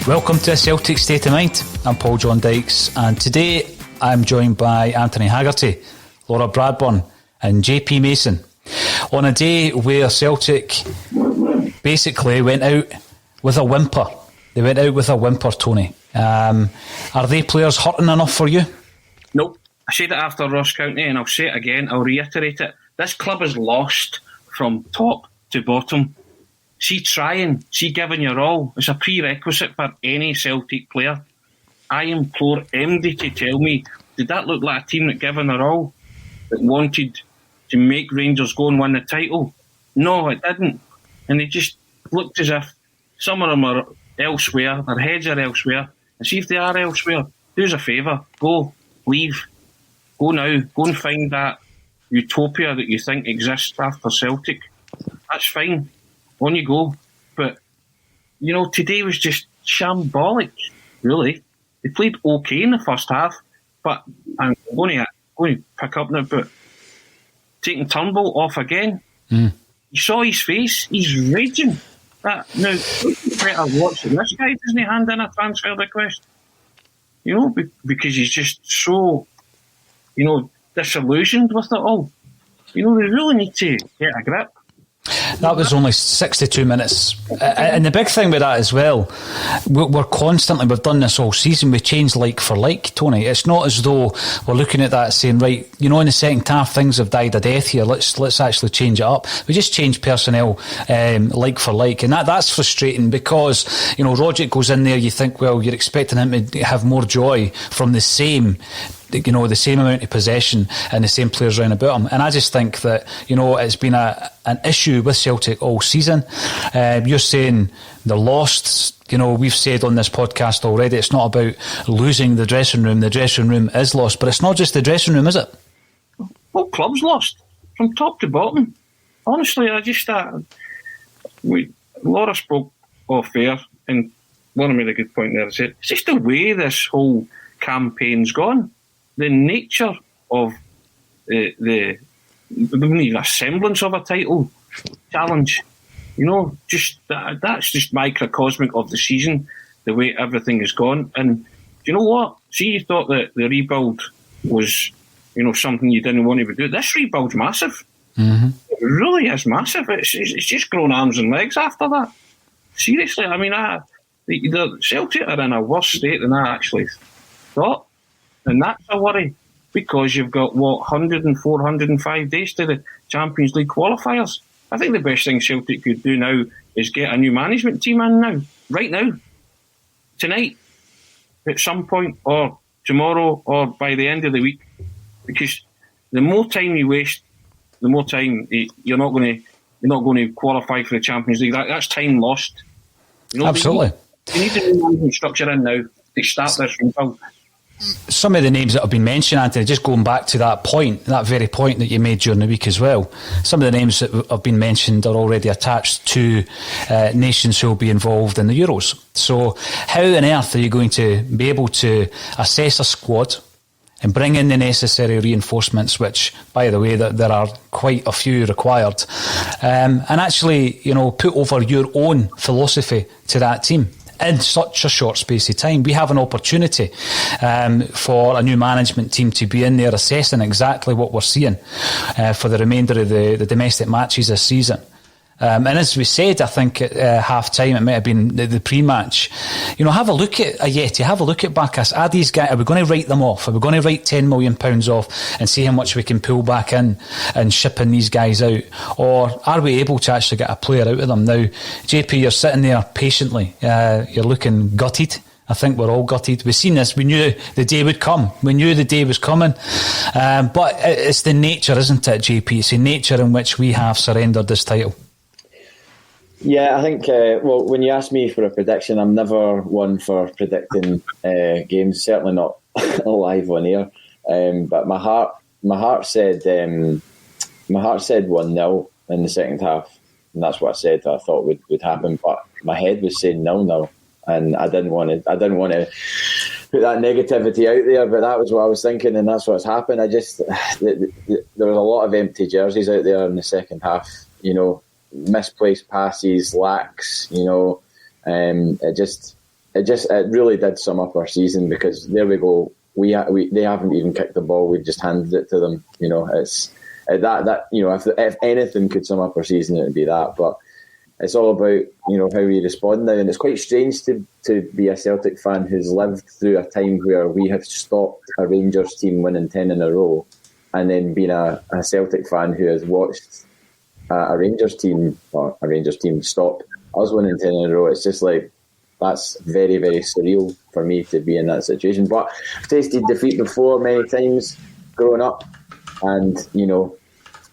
Welcome to Celtic State of Mind. I'm John Dykes, and today I'm joined by Anthony Haggerty, Laura Bradburn and JP Mason on a day where Celtic basically went out with a whimper. They went out with a whimper, Tony. Are they players hurting enough for you? Nope. I said it after Ross County and I'll say it again, I'll reiterate it. This club is lost from top to bottom. See trying, see giving your all. It's a prerequisite for any Celtic player. I implore MD to tell me, did that look like a team that given their all, that wanted to make Rangers go and win the title? No, it didn't. And they just looked as if some of them are elsewhere, their heads are elsewhere. And see if they are elsewhere, do us a favour, go, leave, go now, go and find that utopia that you think exists after Celtic. That's fine. On you go. But, you know, today was just shambolic, really. They played okay in the first half, but I'm going to pick up now, but taking Turnbull off again. You saw his face, he's raging. Now, better watch it. This guy doesn't hand in a transfer request. You know, because he's just so, you know, disillusioned with it all. You know, they really need to get a grip. That was only 62 minutes. And the big thing with that as well, we're constantly, we've done this all season, we change like for like, Tony. It's not as though we're looking at that saying, right, you know, in the second half things have died a death here, let's actually change it up. We just change personnel like for like, and that's frustrating because, you know, Rogic goes in there, you think, well, you're expecting him to have more joy from the same amount of possession and the same players round about him. And I just think that, you know, it's been an issue with Celtic all season. You're saying they're lost. You know, we've said on this podcast already, it's not about losing the dressing room. The dressing room is lost, but it's not just the dressing room, is it? Well, club's lost from top to bottom. Honestly, Laura spoke off air, and Laura made a good point there. It's just the way this whole campaign's gone. The nature of the semblance of a title challenge, you know, just that's just microcosmic of the season, the way everything has gone. And you know what? See, you thought that the rebuild was, you know, something you didn't want to do. This rebuild's massive. Mm-hmm. It really is massive. It's just grown arms and legs after that. Seriously, I mean, the Celtic are in a worse state than I actually thought. And that's a worry, because you've got, 104, 105 days to the Champions League qualifiers. I think the best thing Celtic could do now is get a new management team in now, right now, tonight, at some point, or tomorrow, or by the end of the week. Because the more time you waste, the more time you're not going to qualify for the Champions League. That's time lost. You know, absolutely. You need a new management structure in now to start this rebuild. Some of the names that have been mentioned, Anthony, just going back to that very point that you made during the week as well, some of the names that have been mentioned are already attached to nations who will be involved in the Euros. So how on earth are you going to be able to assess a squad and bring in the necessary reinforcements, which, by the way, there are quite a few required, and actually, you know, put over your own philosophy to that team in such a short space of time? We have an opportunity for a new management team to be in there assessing exactly what we're seeing for the remainder of the domestic matches this season. And as we said, I think at half time, it might have been the pre-match, you know, have a look at Ajeti, have a look at Bacchus. Are these guys, are we going to write them off? Are we going to write £10 million off and see how much we can pull back in and shipping these guys out? Or are we able to actually get a player out of them? Now, JP, you're sitting there patiently, you're looking gutted I think we're all gutted. We've seen this. We knew the day would come. We knew the day was coming. But it's the nature, isn't it, JP? It's the nature in which we have surrendered this title. Yeah, I think, when you ask me for a prediction, I'm never one for predicting games, certainly not live on air. But my heart said 1-0 in the second half, and that's what I said that I thought would happen. But my head was saying 0-0, and I didn't want to put that negativity out there. But that was what I was thinking, and that's what's happened. There was a lot of empty jerseys out there in the second half. Misplaced passes, lacks. It really did sum up our season, because there we go. They haven't even kicked the ball. We've just handed it to them. It's that if anything could sum up our season, it would be that. But it's all about how we respond now, and it's quite strange to be a Celtic fan who's lived through a time where we have stopped a Rangers team winning 10 in a row, and then being a Celtic fan who has watched a Rangers team stop us winning 10 in a row. It's just like, that's very, very surreal for me to be in that situation. But I've tasted defeat before many times growing up, and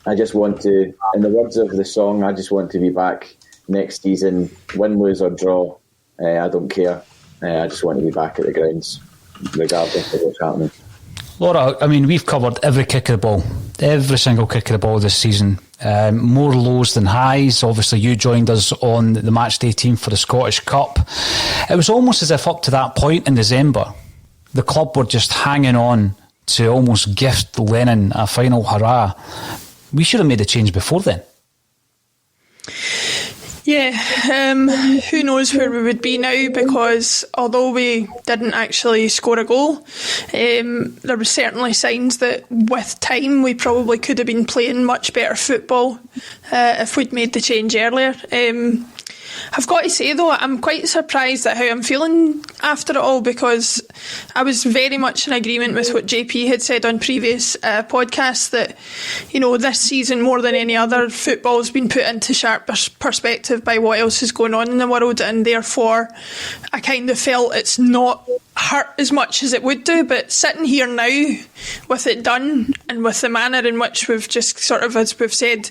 I just want to, in the words of the song, I just want to be back next season, win, lose or draw. I don't care. I just want to be back at the grounds, regardless of what's happening. Laura, we've covered every kick of the ball, every single kick of the ball this season. More lows than highs. Obviously, you joined us on the matchday team for the Scottish Cup. It was almost as if up to that point in December, the club were just hanging on to almost gift Lennon a final hurrah. We should have made a change before then. Yeah, who knows where we would be now, because although we didn't actually score a goal, there were certainly signs that with time we probably could have been playing much better football if we'd made the change earlier. I've got to say though, I'm quite surprised at how I'm feeling after it all, because I was very much in agreement with what JP had said on previous podcasts, that this season more than any other, football's been put into sharp perspective by what else is going on in the world, and therefore I kind of felt it's not hurt as much as it would do. But sitting here now with it done, and with the manner in which we've just sort of, as we've said,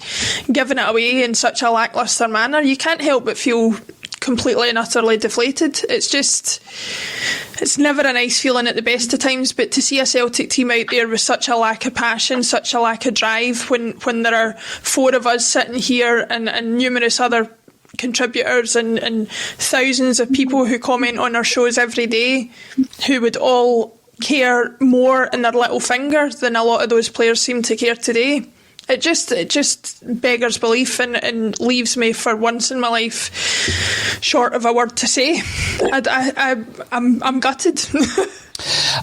given it away in such a lacklustre manner, you can't help but feel completely and utterly deflated. It's never a nice feeling at the best of times, but to see a Celtic team out there with such a lack of passion, such a lack of drive, when there are four of us sitting here and numerous other contributors and thousands of people who comment on our shows every day, who would all care more in their little finger than a lot of those players seem to care today. It just beggars belief, and leaves me, for once in my life, short of a word to say. I'm gutted.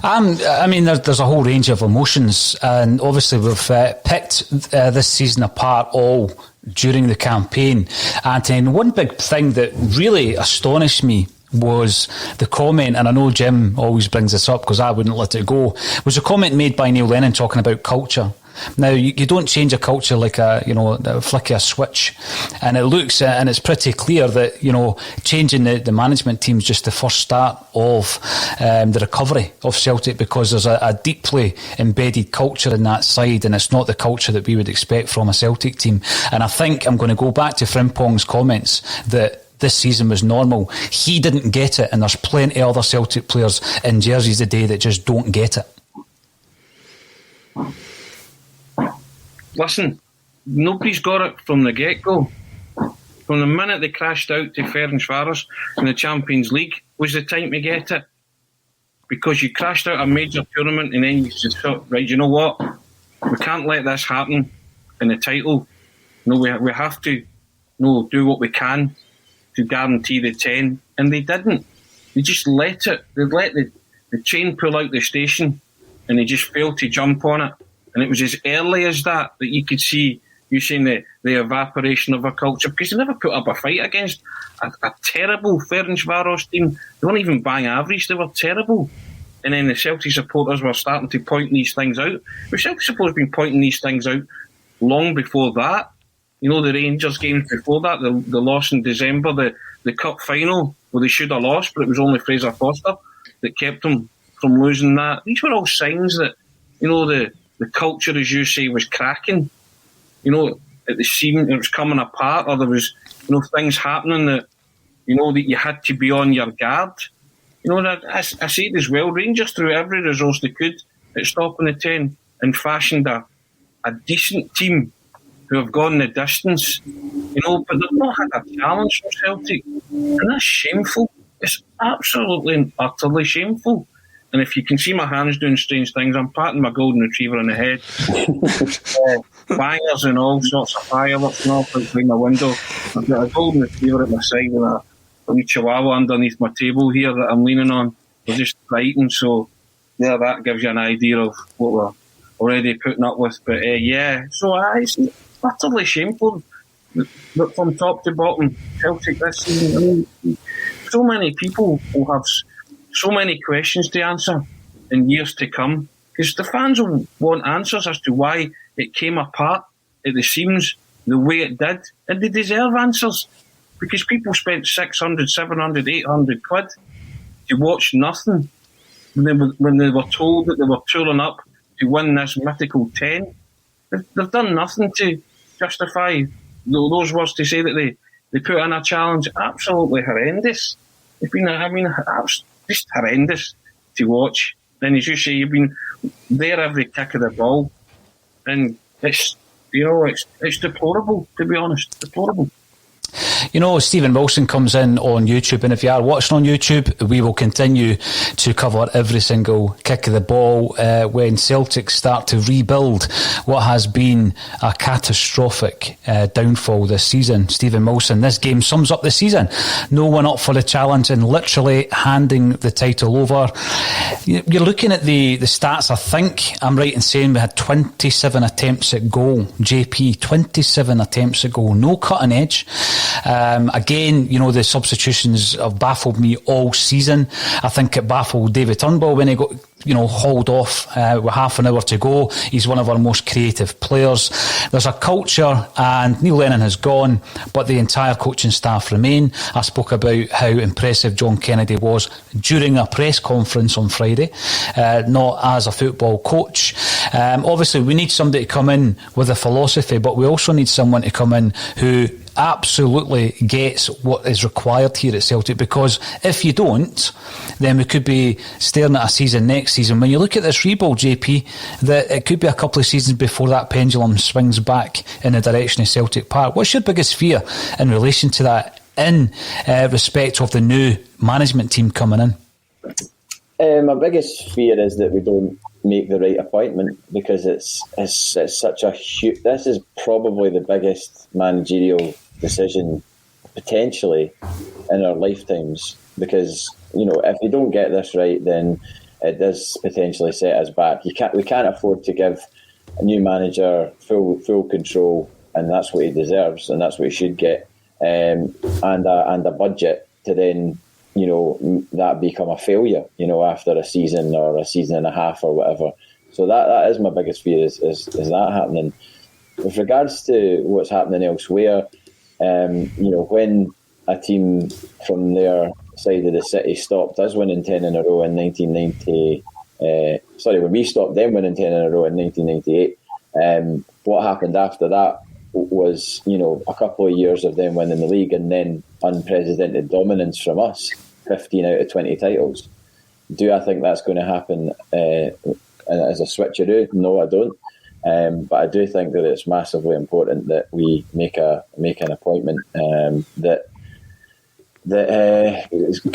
There's a whole range of emotions, and obviously we've picked this season apart all during the campaign, Anthony. And one big thing that really astonished me was the comment, and I know Jim always brings this up because I wouldn't let it go, was a comment made by Neil Lennon talking about culture. Now, you don't change a culture like a flick of a switch, and it looks, and it's pretty clear that changing the management team is just the first start of the recovery of Celtic, because there's a deeply embedded culture in that side, and it's not the culture that we would expect from a Celtic team. And I think I'm going to go back to Frimpong's comments that this season was normal. He didn't get it, and there's plenty of other Celtic players in jerseys today that just don't get it. Listen, nobody's got it from the get-go. From the minute they crashed out to Ferencváros in the Champions League was the time to get it. Because you crashed out a major tournament and then you just thought, right, you know what? We can't let this happen in the title. No, we have to do what we can to guarantee the 10. And they didn't. They just let it. They let the chain pull out the station, and they just failed to jump on it. And it was as early as that you could see, you seeing the evaporation of a culture, because they never put up a fight against a terrible Ferencváros team. They weren't even bang average, they were terrible. And then the Celtic supporters were starting to point these things out. The Celtic supporters have been pointing these things out long before that. The Rangers games before that, the loss in December, the cup final, where they should have lost, but it was only Fraser Foster that kept him from losing that. These were all signs that, the culture, as you say, was cracking. It seemed it was coming apart, or there was, things happening that, that you had to be on your guard. I say it as well, Rangers threw every resource they could at stopping the 10 and fashioned a decent team who have gone the distance, but they've not had a challenge from Celtic. And that's shameful. It's absolutely and utterly shameful. And if you can see my hands doing strange things, I'm patting my golden retriever on the head. Bangers and all sorts of fireworks and all outside my window. I've got a golden retriever at my side with a wee chihuahua underneath my table here that I'm leaning on. We're just frightened, so that gives you an idea of what we're already putting up with. But so it's utterly shameful. But from top to bottom, Celtic this season, so many people will have so many questions to answer in years to come, because the fans will want answers as to why it came apart at the seams the way it did, and they deserve answers, because people spent 600, 700, 800 quid to watch nothing when they were told that they were tooling up to win this mythical 10. They've done nothing to justify those words, to say that they put in a challenge. Absolutely horrendous. It's been, just horrendous to watch. And as you say, you've been there every kick of the ball, and it's deplorable, to be honest. Deplorable. Stephen Wilson comes in on YouTube, and if you are watching on YouTube, we will continue to cover every single kick of the ball when Celtic start to rebuild what has been a catastrophic downfall this season. Stephen Wilson, this game sums up the season. No one up for the challenge and literally handing the title over. You're looking at the stats. I think I'm right in saying we had 27 attempts at goal. JP, 27 attempts at goal. No cutting edge. Again, the substitutions have baffled me all season. I think it baffled David Turnbull when he got, hauled off with half an hour to go. He's one of our most creative players. There's a culture, and Neil Lennon has gone, but the entire coaching staff remain. I spoke about how impressive John Kennedy was during a press conference on Friday, not as a football coach. Obviously, we need somebody to come in with a philosophy, but we also need someone to come in who absolutely gets what is required here at Celtic, because if you don't, then we could be staring at a season next season. When you look at this rebuild, JP, that it could be a couple of seasons before that pendulum swings back in the direction of Celtic Park. What's your biggest fear in relation to that, in respect of the new management team coming in? My biggest fear is that we don't make the right appointment, because it's such a huge. This is probably the biggest managerial decision potentially in our lifetimes, because if we don't get this right, then it does potentially set us back. We can't afford to give a new manager full control, and that's what he deserves, and that's what he should get, and a budget to then that become a failure, after a season or a season and a half or whatever. So that is my biggest fear, is that happening. With regards to what's happening elsewhere, when a team from their side of the city stopped us winning 10 in a row in 1990, when we stopped them winning 10 in a row in 1998, what happened after that was, a couple of years of them winning the league, and then unprecedented dominance from us, 15 out of 20 titles. Do I think that's going to happen as a switcheroo? No, I don't. But I do think that it's massively important that we make an appointment that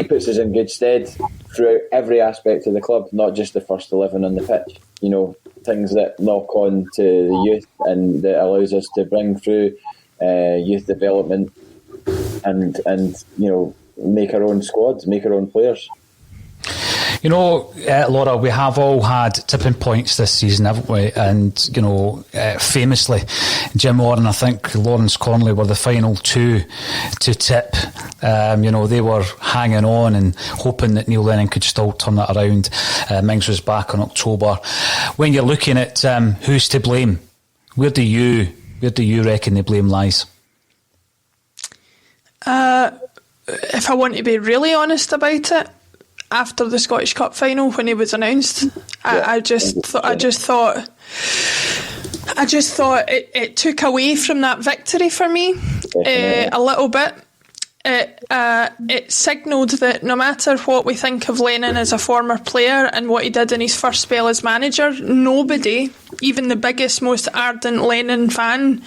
puts us in good stead throughout every aspect of the club, not just the first 11 on the pitch. Things that knock on to the youth, and that allows us to bring through youth development and make our own squads, make our own players. Laura, we have all had tipping points this season, haven't we? And, famously, Jim Orr and I think Lawrence Connolly were the final two to tip. They were hanging on and hoping that Neil Lennon could still turn it around. Mings was back in October. When you're looking at who's to blame, where do you reckon the blame lies? If I want to be really honest about it, after the Scottish Cup final when he was announced. I just thought it took away from that victory for me a little bit. It signalled that no matter what we think of Lennon as a former player and what he did in his first spell as manager, nobody, even the biggest, most ardent Lennon fan,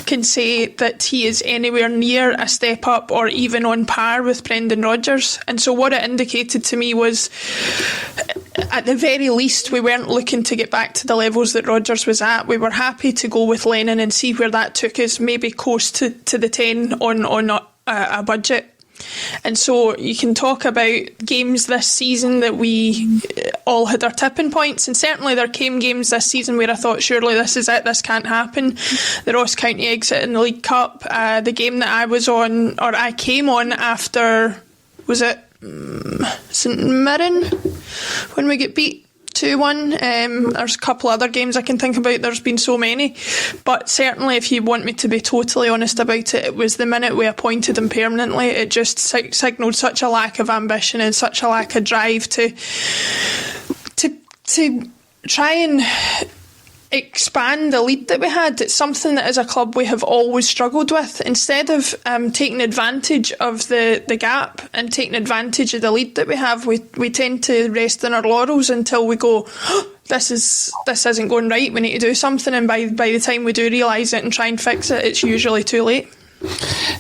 can say that he is anywhere near a step up or even on par with Brendan Rodgers. And so what it indicated to me was, at the very least, we weren't looking to get back to the levels that Rodgers was at. We were happy to go with Lennon and see where that took us, maybe close to the 10 on a budget. And so you can talk about games this season that we all had our tipping points, and certainly there came games this season where I thought, surely this is it, this can't happen. The Ross County exit in the League Cup, the game that I was on, or I came on after, was it St Mirren when we get beat 2-1. There's a couple other games I can think about. There's been so many, but certainly if you want me to be totally honest about it, it was the minute we appointed him permanently. It just signalled such a lack of ambition and such a lack of drive to try and expand the lead that we had. It's something that as a club we have always struggled with. Instead of taking advantage of the gap and taking advantage of the lead that we have, we tend to rest on our laurels until we go, oh, this isn't going right, we need to do something, and by the time we do realise it and try and fix it, it's usually too late.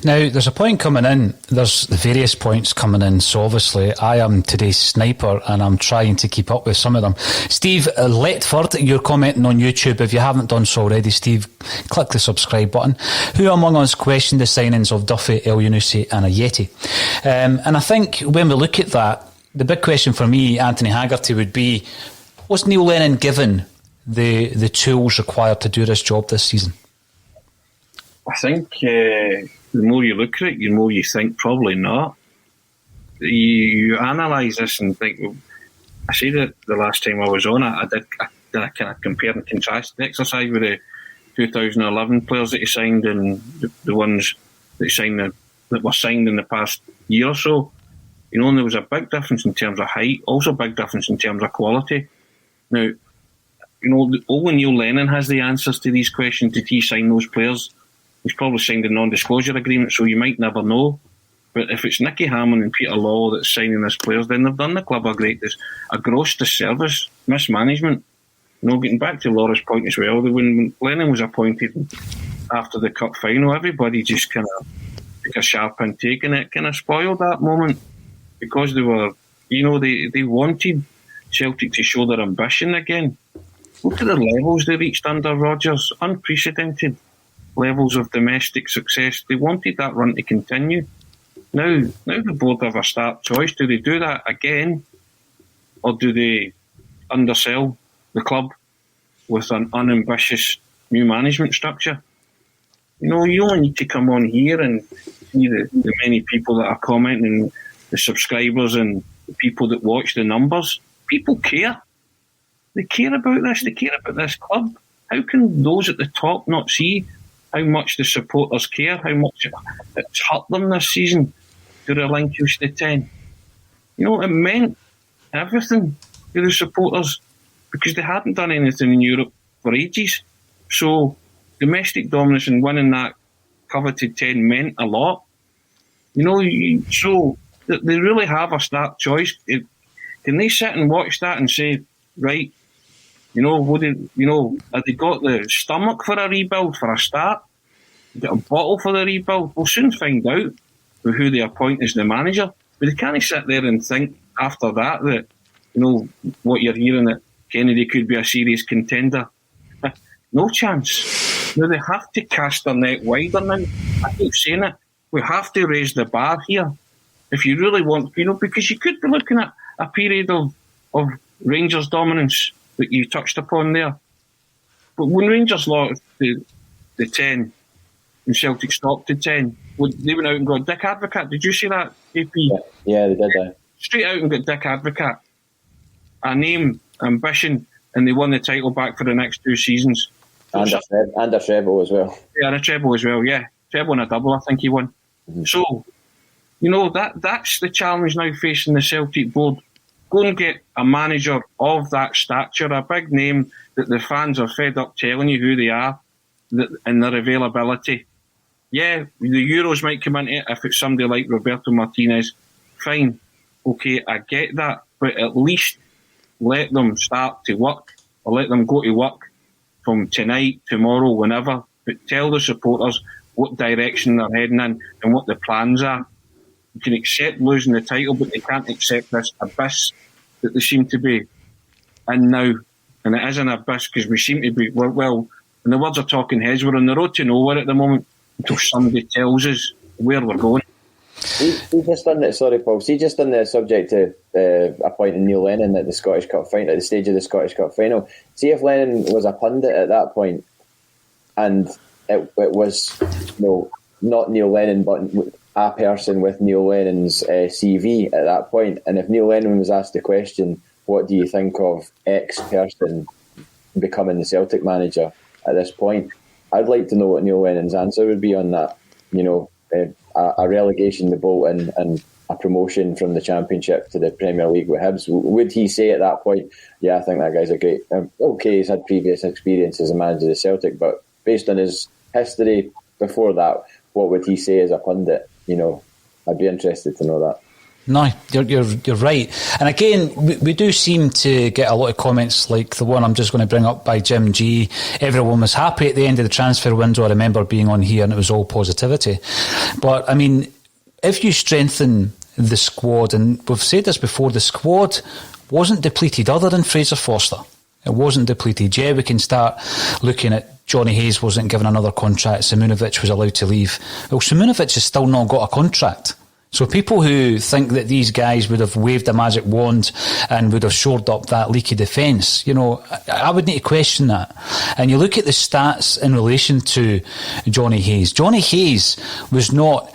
Now, there's a point coming in. There's the various points coming in. So obviously, I am today's sniper and I'm trying to keep up with some of them. Steve Letford, you're commenting on YouTube. If you haven't done so already, Steve, click the subscribe button. Who among us questioned the signings of Duffy, El Yunusi and Ajeti? And I think when we look at that, the big question for me, Anthony Haggerty, would be, was Neil Lennon given the tools required to do this job this season? I think the more you look at it, the more you think probably not. You analyse this and think, well, I say that the last time I was on, I did a kind of compare and contrast exercise with the 2011 players that he signed and the ones that he signed that were signed in the past year or so. You know, and there was a big difference in terms of height, also a big difference in terms of quality. Now, you know, only Neil Lennon has the answers to these questions. Did he sign those players? He's probably signed a non-disclosure agreement, so you might never know. But if it's Nicky Hammond and Peter Law that's signing his players, then they've done the club a gross disservice, mismanagement. You know, getting back to Laura's point as well, when Lennon was appointed after the cup final, everybody just kind of took a sharp intake, and it kind of spoiled that moment because they were, you know, they wanted Celtic to show their ambition again. Look at the levels they reached under Rodgers, unprecedented levels of domestic success. They wanted that run to continue. Now the board have a stark choice. Do they do that again, or do they undersell the club with an unambitious new management structure? You know, you only need to come on here and see the many people that are commenting, the subscribers and the people that watch the numbers. People care. They care about this. They care about this club. How can those at the top not see how much the supporters care, how much it's hurt them this season to relinquish the 10? You know, it meant everything to the supporters because they hadn't done anything in Europe for ages. So domestic dominance and winning that coveted 10 meant a lot. You know, so they really have a stark choice. Can they sit and watch that and say, right, you know, have they got the stomach for a rebuild for a start? Got a bottle for the rebuild? We'll soon find out with who they appoint as the manager. But they can't sit there and think after that, you know, what you're hearing, that Kennedy could be a serious contender. No chance. No, they have to cast their net wider now. I keep saying it. We have to raise the bar here. If you really want, you know, because you could be looking at a period of Rangers dominance that you touched upon there. But when Rangers lost the 10 and Celtic stopped at 10, they went out and got Dick Advocat. Did you see that, JP? Yeah, they did. Straight out and got Dick Advocat. A name, ambition, and they won the title back for the next 2 seasons. And a treble as well. Yeah, and a treble as well, yeah. Treble and a double, I think he won. Mm-hmm. So, you know, that's the challenge now facing the Celtic board. Go and get a manager of that stature, a big name that the fans are fed up telling you who they are and their availability. Yeah, the Euros might come into it if it's somebody like Roberto Martinez. Fine. Okay, I get that. But at least let them start to work, or let them go to work from tonight, tomorrow, whenever. But tell the supporters what direction they're heading in and what the plans are. You can accept losing the title, but they can't accept this abyss that they seem to be in now. And it is an abyss because we seem to be, well, in the words of talking heads, we're on the road to nowhere at the moment until somebody tells us where we're going. He just done it. Sorry, Paul. He just done the subject to appointing Neil Lennon at the Scottish Cup final, at the stage of the Scottish Cup final. See if Lennon was a pundit at that point, and it was not Neil Lennon, but a person with Neil Lennon's CV at that point. And if Neil Lennon was asked the question, "What do you think of X person becoming the Celtic manager at this point?" I'd like to know what Neil Lennon's answer would be on that. A relegation to Bolton and a promotion from the Championship to the Premier League with Hibs. Would he say at that point, "Yeah, I think that guy's a great..." Okay, he's had previous experience as a manager of Celtic, but based on his history before that, what would he say as a pundit? I'd be interested to know that. No, you're right. And again, we do seem to get a lot of comments like the one I'm just going to bring up by Jim G. Everyone was happy at the end of the transfer window. I remember being on here and it was all positivity. But, I mean, if you strengthen the squad, and we've said this before, the squad wasn't depleted other than Fraser Forster. It wasn't depleted. Yeah, we can start looking at Johnny Hayes wasn't given another contract. Simunovic was allowed to leave. Well, Simunovic has still not got a contract. So people who think that these guys would have waved a magic wand and would have shored up that leaky defence, I would need to question that. And you look at the stats in relation to Johnny Hayes. Johnny Hayes was not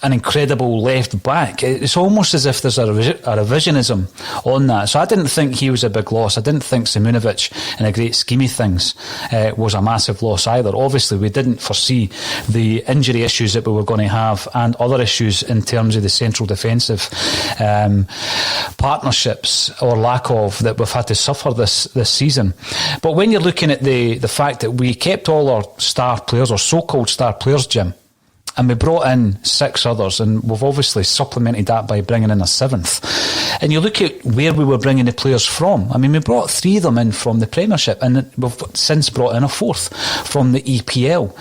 an incredible left back. It's almost as if there's a revisionism on that. So I didn't think he was a big loss. I didn't think Simunovic, in a great scheme of things, was a massive loss either. Obviously, we didn't foresee the injury issues that we were going to have and other issues in terms of the central defensive partnerships or lack of that we've had to suffer this season. But when you're looking at the fact that we kept all our star players, or so-called star players, Jim, and we brought in 6 others, and we've obviously supplemented that by bringing in a 7th. And you look at where we were bringing the players from. I mean, we brought 3 of them in from the Premiership, and we've since brought in a 4th from the EPL.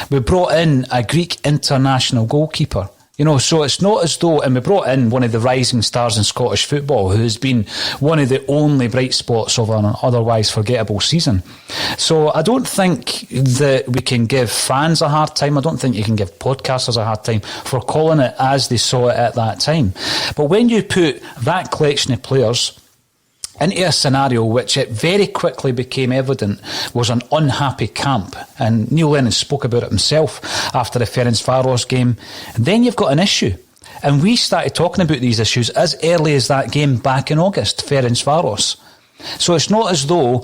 We brought in a Greek international goalkeeper. So it's not as though, and we brought in one of the rising stars in Scottish football who has been one of the only bright spots of an otherwise forgettable season. So I don't think that we can give fans a hard time. I don't think you can give podcasters a hard time for calling it as they saw it at that time. But when you put that collection of players into a scenario which it very quickly became evident was an unhappy camp, and Neil Lennon spoke about it himself after the Ferencváros game, then you've got an issue. And we started talking about these issues as early as that game back in August, Ferencváros. So it's not as though,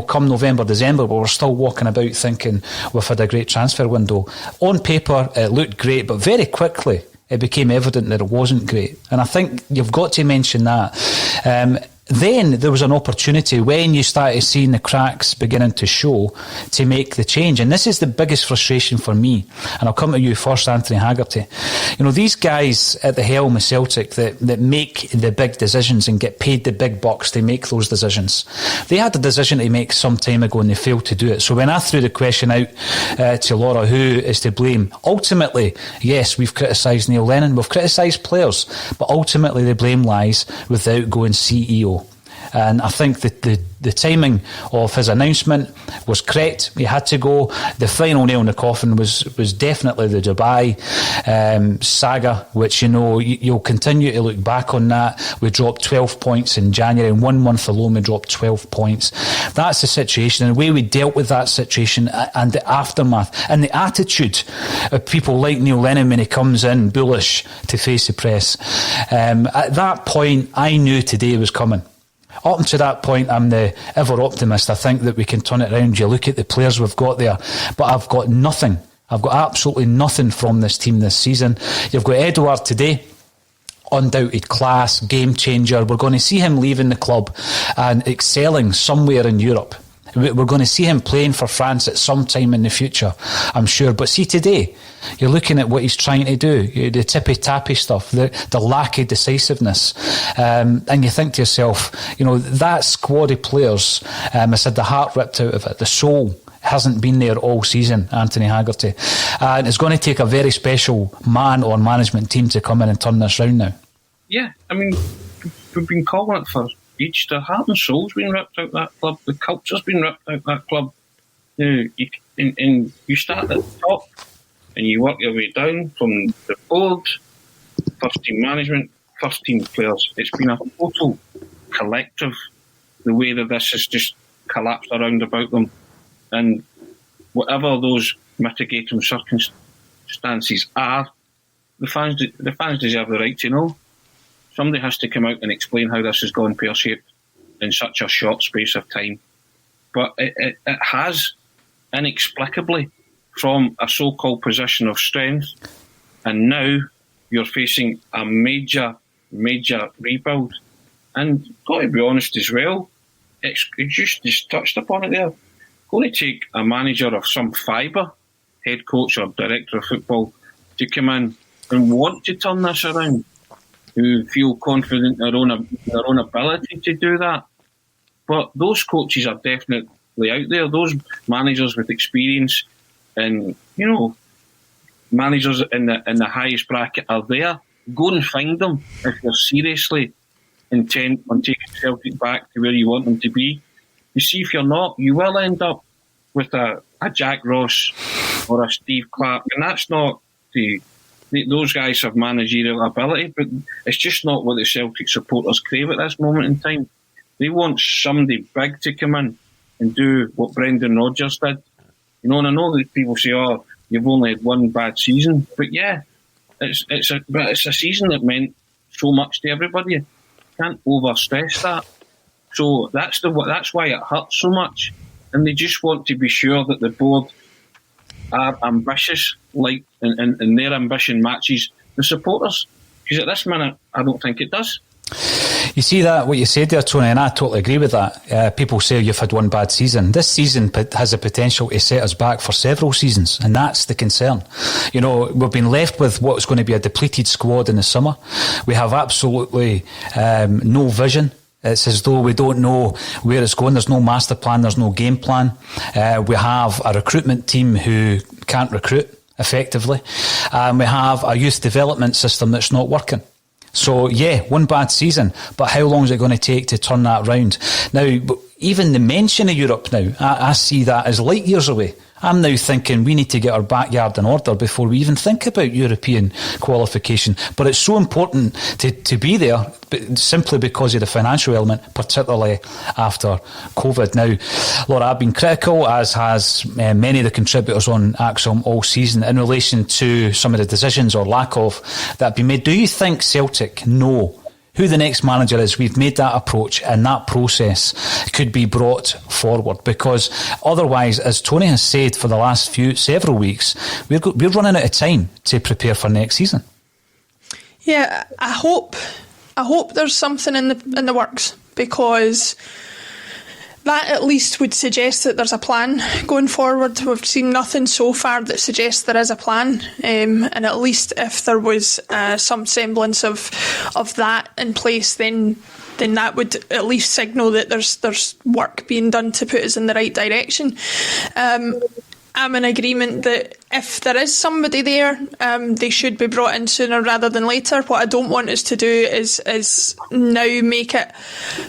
come November, December, we're still walking about thinking we've had a great transfer window. On paper, it looked great, but very quickly it became evident that it wasn't great. And I think you've got to mention that. Then there was an opportunity when you started seeing the cracks beginning to show to make the change. And this is the biggest frustration for me. And I'll come to you first, Anthony Haggerty. These guys at the helm of Celtic that make the big decisions and get paid the big bucks to make those decisions. They had a decision to make some time ago and they failed to do it. So when I threw the question out to Laura, who is to blame? Ultimately, yes, we've criticised Neil Lennon, we've criticised players, but ultimately the blame lies with the outgoing CEO. And I think that the timing of his announcement was correct. He had to go. The final nail in the coffin was definitely the Dubai saga, which, you'll continue to look back on that. We dropped 12 points in January. In 1 month alone, we dropped 12 points. That's the situation. And the way we dealt with that situation and the aftermath and the attitude of people like Neil Lennon when he comes in bullish to face the press. At that point, I knew today was coming. Up until that point, I'm the ever optimist. I think that we can turn it around. You look at the players we've got there, but I've got nothing. I've got absolutely nothing from this team this season. You've got Edouard today. undoubted class, game changer. We're going to see him leaving the club and excelling somewhere in Europe. We're going to see him playing for France at some time in the future, I'm sure. But see, today, you're looking at what he's trying to do, the tippy-tappy stuff, the lack of decisiveness. And you think to yourself, that squad of players, I said the heart ripped out of it, the soul hasn't been there all season, Anthony Haggerty. And it's going to take a very special man or management team to come in and turn this round now. Yeah, I mean, we've been calling it for each. The heart and soul's been ripped out that club. The culture's been ripped out that club. And you start at the top and you work your way down from the board, first team management, first team players. It's been a total collective, the way that this has just collapsed around about them. And whatever those mitigating circumstances are, the fans deserve the right to know. Somebody has to come out and explain how this has gone pear-shaped in such a short space of time. But it has, inexplicably, from a so-called position of strength, and now you're facing a major, major rebuild. And got to be honest as well, it's just touched upon it there. Going to take a manager of some fibre, head coach or director of football, to come in and want to turn this around, who feel confident in their own ability to do that. But those coaches are definitely out there. Those managers with experience and, managers in the highest bracket are there. Go and find them if you're seriously intent on taking Celtic back to where you want them to be. You see, if you're not, you will end up with a Jack Ross or a Steve Clark, and that's not those guys have managerial ability, but it's just not what the Celtic supporters crave at this moment in time. They want somebody big to come in and do what Brendan Rodgers did. And I know that people say, "Oh, you've only had one bad season," but yeah, it's a season that meant so much to everybody. You can't overstress that. So that's why it hurts so much, and they just want to be sure that the board are ambitious, like and their ambition matches the supporters. Because at this minute, I don't think it does. You see that, what you said there, Tony, and I totally agree with that. People say you've had one bad season. This season has the potential to set us back for several seasons, and that's the concern. We've been left with what's going to be a depleted squad in the summer. We have absolutely no vision. It's as though we don't know where it's going. There's no master plan. There's no game plan. We have a recruitment team who can't recruit effectively. We have a youth development system that's not working. So, yeah, one bad season, but how long is it going to take to turn that round? Now, even the mention of Europe now, I see that as light years away. I'm now thinking we need to get our backyard in order before we even think about European qualification. But it's so important to be there, simply because of the financial element, particularly after COVID. Now, Laura, I've been critical, as has many of the contributors on Axom all season, in relation to some of the decisions or lack of that have been made. Do you think Celtic know who the next manager is? We've made that approach, and that process could be brought forward, because otherwise, as Tony has said for the last several weeks, we're running out of time to prepare for next season. Yeah, I hope there's something in the works, because that at least would suggest that there's a plan going forward. We've seen nothing so far that suggests there is a plan, and at least if there was some semblance of that in place, then that would at least signal that there's work being done to put us in the right direction. I'm in agreement that if there is somebody there, they should be brought in sooner rather than later. What I don't want us to do is now make it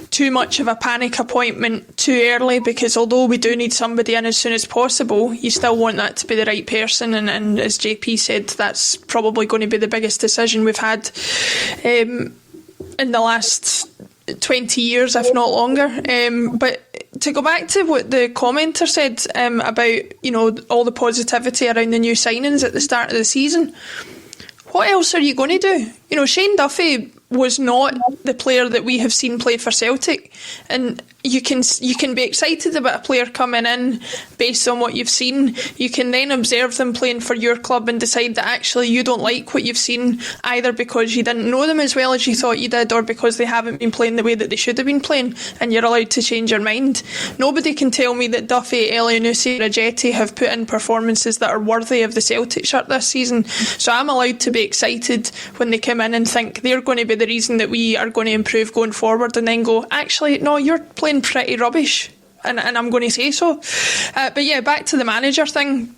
too much of a panic appointment too early, because although we do need somebody in as soon as possible, you still want that to be the right person. And as JP said, that's probably going to be the biggest decision we've had in the last 20 years, if not longer. But to go back to what the commenter said about, all the positivity around the new signings at the start of the season, what else are you going to do? Shane Duffy was not the player that we have seen play for Celtic. And, you can be excited about a player coming in based on what you've seen. You can then observe them playing for your club and decide that actually you don't like what you've seen, either because you didn't know them as well as you thought you did, or because they haven't been playing the way that they should have been playing, and you're allowed to change your mind. Nobody can tell me that Duffy, Elyounoussi, Rajetti have put in performances that are worthy of the Celtic shirt this season. So I'm allowed to be excited when they come in and think they're going to be the reason that we are going to improve going forward, and then go, actually, no, you're playing pretty rubbish, and I'm going to say so. But yeah, back to the manager thing.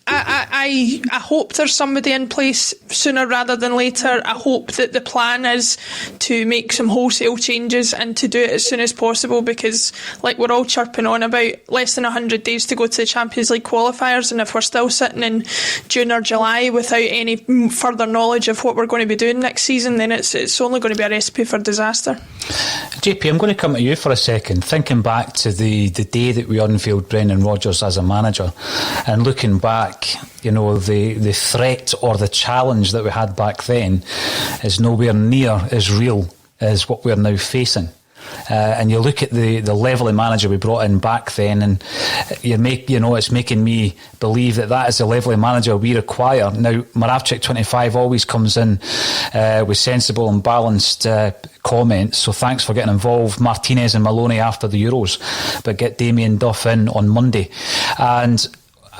I hope there's somebody in place sooner rather than later. I hope that the plan is to make some wholesale changes and to do it as soon as possible, because, like we're all chirping on about, less than 100 days to go to the Champions League qualifiers, and if we're still sitting in June or July without any further knowledge of what we're going to be doing next season, then it's only going to be a recipe for disaster. JP, I'm going to come to you for a second. Thinking back to the day that we unveiled Brendan Rodgers as a manager, and looking back, you know, the threat or the challenge that we had back then is nowhere near as real as what we're now facing. And you look at the level of manager we brought in back then, and it's making me believe that is the level of manager we require. Now, Moravchik 25 always comes in with sensible and balanced comments, so thanks for getting involved. Martinez and Maloney after the Euros, but get Damien Duff in on Monday. And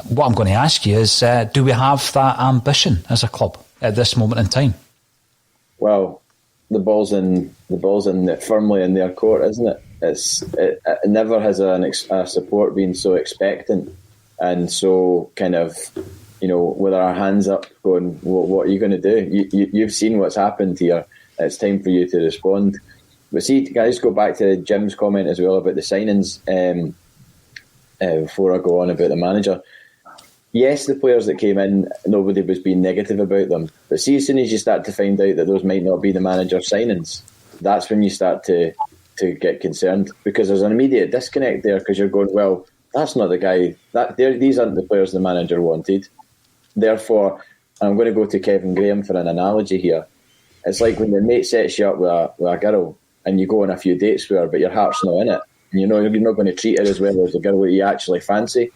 what I'm going to ask you is, do we have that ambition as a club at this moment in time? Well, the ball's firmly in their court, isn't it? It never has a support been so expectant and so kind of, with our hands up, going, what are you going to do? You've seen what's happened here. It's time for you to respond. But see, guys, go back to Jim's comment as well about the signings. Before I go on about the manager. Yes, the players that came in, nobody was being negative about them. But see, as soon as you start to find out that those might not be the manager's signings, that's when you start to get concerned, because there's an immediate disconnect there, because you're going, well, that's not the guy. These aren't the players the manager wanted. Therefore, I'm going to go to Kevin Graham for an analogy here. It's like when your mate sets you up with a girl and you go on a few dates with her, but your heart's not in it. And you're not going to treat her as well as the girl that you actually fancy.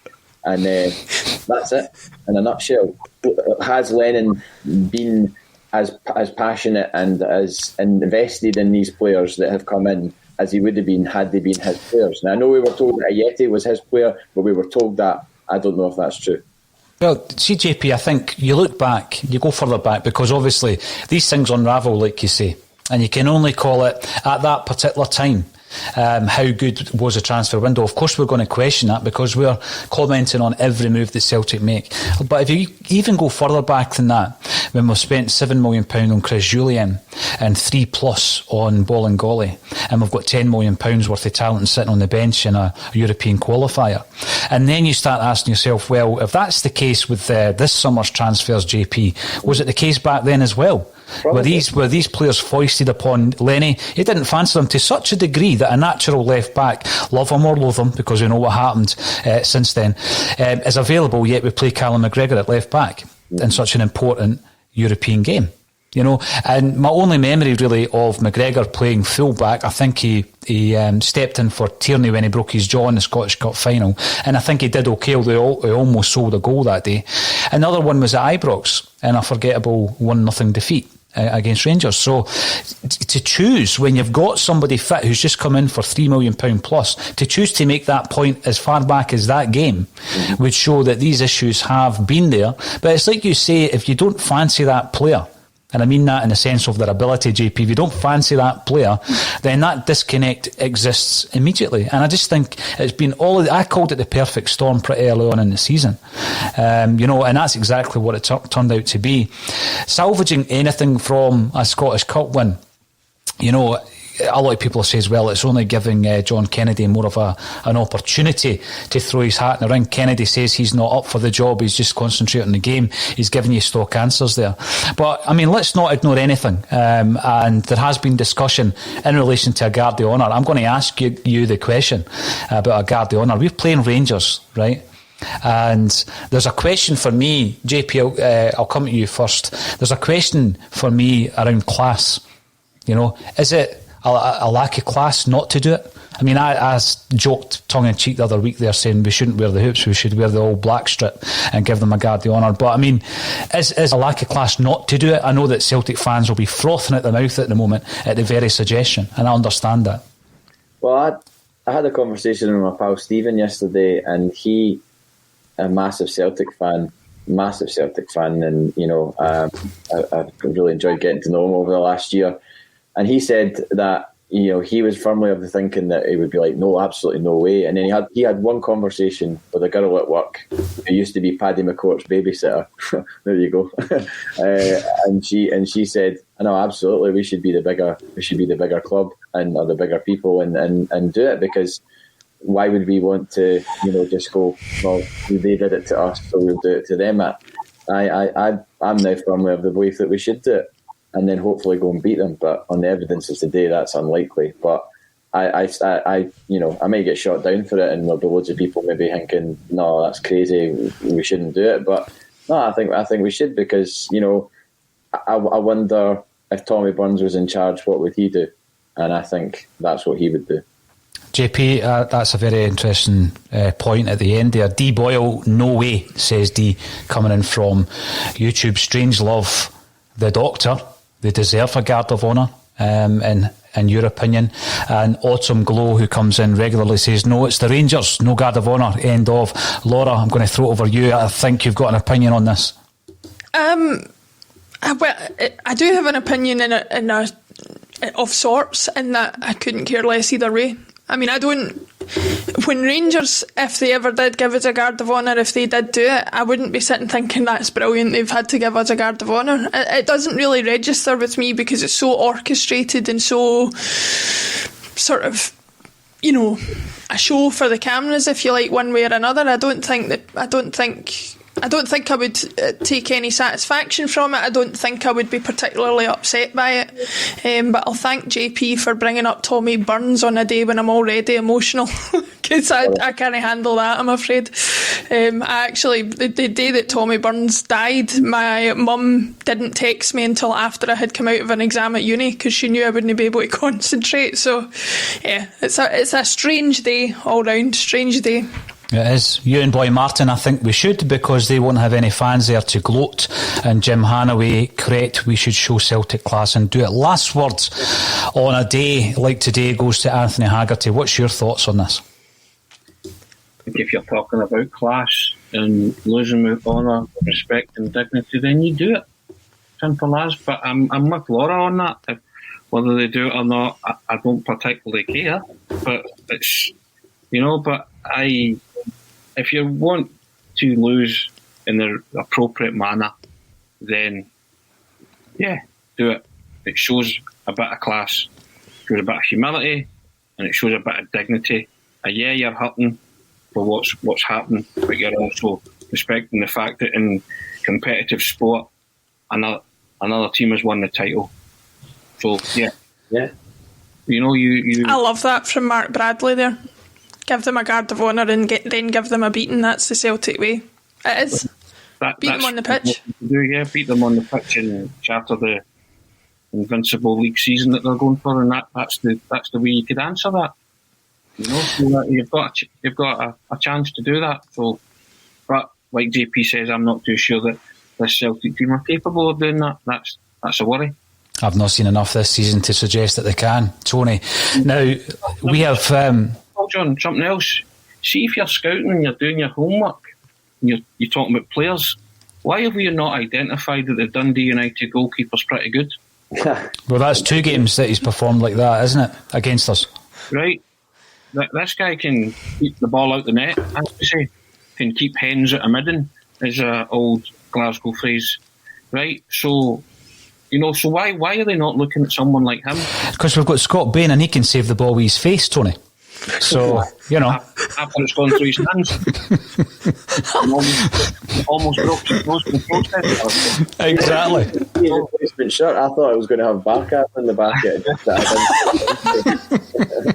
And that's it, in a nutshell. Has Lennon been as passionate and as invested in these players that have come in as he would have been had they been his players? Now, I know we were told that Ajeti was his player, but we were told that. I don't know if that's true. Well, see, JP, I think you look back, you go further back, because obviously these things unravel, like you say, and you can only call it at that particular time. How good was the transfer window? Of course we're going to question that, because we're commenting on every move that Celtic make. But if you even go further back than that, when we've spent £7 million on Chris Jullien and 3+ on Bolingoli, and we've got £10 million worth of talent sitting on the bench in a European qualifier, and then you start asking yourself, well, if that's the case with this summer's transfers, JP, was it the case back then as well? Were these players foisted upon Lenny? He didn't fancy them to such a degree that a natural left back, love him or loathe him, because we know what happened since then, is available, yet we play Callum McGregor at left back in such an important European game. And my only memory really of McGregor playing full back, I think he stepped in for Tierney when he broke his jaw in the Scottish Cup final, and I think he did okay, although he almost sold a goal that day. Another one was at Ibrox in a forgettable 1-0 defeat against Rangers. So to choose, when you've got somebody fit who's just come in for £3 million plus, to choose to make that point as far back as that game would show that these issues have been there. But it's like you say, if you don't fancy that player, and I mean that in the sense of their ability, JP, if you don't fancy that player, then that disconnect exists immediately. And I just think it's been I called it the perfect storm pretty early on in the season. And that's exactly what it turned out to be. Salvaging anything from a Scottish Cup win, a lot of people say as well, it's only giving John Kennedy more of an opportunity to throw his hat in the ring. Kennedy says he's not up for the job, he's just concentrating on the game. He's giving you stock answers there. But, let's not ignore anything. And there has been discussion in relation to a guard of honour. I'm going to ask you the question about a guard of honour. We're playing Rangers, right? And there's a question for me, JP, I'll come to you first. There's a question for me around class. Is it a lack of class not to do it? I mean, I joked tongue-in-cheek the other week there saying we shouldn't wear the hoops, we should wear the all black strip and give them a guard of honour. But I mean, is a lack of class not to do it? I know that Celtic fans will be frothing at the mouth at the moment at the very suggestion, and I understand that. Well, I had a conversation with my pal Stephen yesterday, and he, a massive Celtic fan, and I've really enjoyed getting to know him over the last year. And he said that he was firmly of the thinking that it would be like, no, absolutely no way. And then he had one conversation with a girl at work who used to be Paddy McCourt's babysitter. There you go. And she said, no, absolutely, we should be the bigger club or the bigger people and do it, because why would we want to just go, well, they did it to us, so we'll do it to them. I'm now firmly of the belief that we should do it, and then hopefully go and beat them. But on the evidence of today, that's unlikely. But I may get shot down for it, and there'll be loads of people maybe thinking, no, that's crazy, we shouldn't do it. But no, I think we should, because I wonder if Tommy Burns was in charge, what would he do? And I think that's what he would do. JP, that's a very interesting point at the end there. D Boyle, no way, says D, coming in from YouTube. Strange Love, the Doctor, they deserve a guard of honour, in your opinion. And Autumn Glow, who comes in regularly, says, no, it's the Rangers, no guard of honour, end of. Laura, I'm going to throw it over you. I think you've got an opinion on this. Well, I do have an opinion of sorts, in that I couldn't care less either way. I mean, when Rangers, if they ever did give us a guard of honour, if they did do it, I wouldn't be sitting thinking that's brilliant, they've had to give us a guard of honour. It doesn't really register with me, because it's so orchestrated and so sort of, a show for the cameras, if you like, one way or another. I don't think I would take any satisfaction from it. I don't think I would be particularly upset by it. But I'll thank JP for bringing up Tommy Burns on a day when I'm already emotional, because I can't handle that, I'm afraid. The day that Tommy Burns died, my mum didn't text me until after I had come out of an exam at uni, because she knew I wouldn't be able to concentrate. So, yeah, it's a strange day all round, strange day. It is. You and Boy Martin, I think we should, because they won't have any fans there to gloat. And Jim Hannaway, correct, we should show Celtic class and do it. Last words on a day like today goes to Anthony Haggerty. What's your thoughts on this? I think if you're talking about class and losing with honour, respect and dignity, then you do it. Simple as. But I'm with Laura on that. Whether they do it or not, I don't particularly care. But it's, but if you want to lose in the appropriate manner, then, yeah, do it. It shows a bit of class, shows a bit of humility, and it shows a bit of dignity. Yeah, you're hurting for what's happened, but you're also respecting the fact that in competitive sport, another team has won the title. So, yeah. You. I love that from Mark Bradley there. Give them a guard of honour and then give them a beating. That's the Celtic way. It is. Beat them on the pitch. Beat them on the pitch and shatter the invincible league season that they're going for, and that's the way you could answer that. You've got a chance to do that. So, but like JP says, I'm not too sure that this Celtic team are capable of doing that. That's a worry. I've not seen enough this season to suggest that they can. Tony, now we have. John, something else. See, if you're scouting and you're doing your homework, and you're talking about players, why have we not identified that the Dundee United goalkeeper's pretty good? Well, that's 2 games that he's performed like that, isn't it, against us? Right. This guy can keep the ball out the net, I have to say. Can keep hens at a midden, is an old Glasgow phrase. Right? So, so why are they not looking at someone like him? Because we've got Scott Bain and he can save the ball with his face, Tony. So, after it's gone through his hands, almost broke his nose in the process. Exactly. His replacement shirt, I thought it was going to have Barcat in the back of it.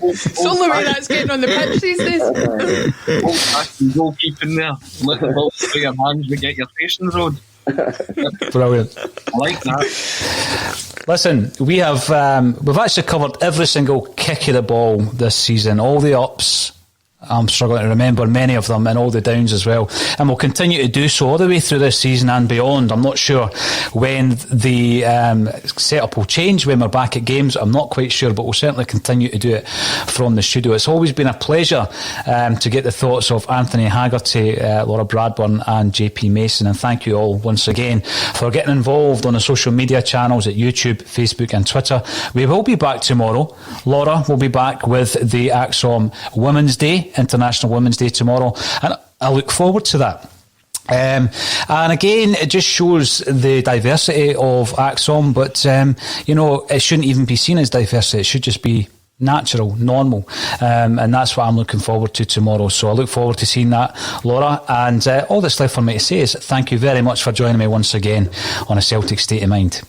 It's the only way that's getting on the pitch these days. Goalkeeping there, let the ball through your hands to get your face in the road. Brilliant. I like that. Listen, we've actually covered every single kick of the ball this season, all the ups. I'm struggling to remember many of them, and all the downs as well. And we'll continue to do so all the way through this season and beyond. I'm not sure when the setup will change, when we're back at games. I'm not quite sure, but we'll certainly continue to do it from the studio. It's always been a pleasure to get the thoughts of Anthony Haggerty, Laura Bradburn and JP Mason. And thank you all once again for getting involved on the social media channels at YouTube, Facebook and Twitter. We will be back tomorrow. Laura will be back with the AXOM Women's Day, International Women's Day tomorrow, and I look forward to that. And again, it just shows the diversity of AXOM, but it shouldn't even be seen as diversity. It should just be natural, normal, and that's what I'm looking forward to tomorrow. So I look forward to seeing that, Laura, and all that's left for me to say is thank you very much for joining me once again on A Celtic State of Mind.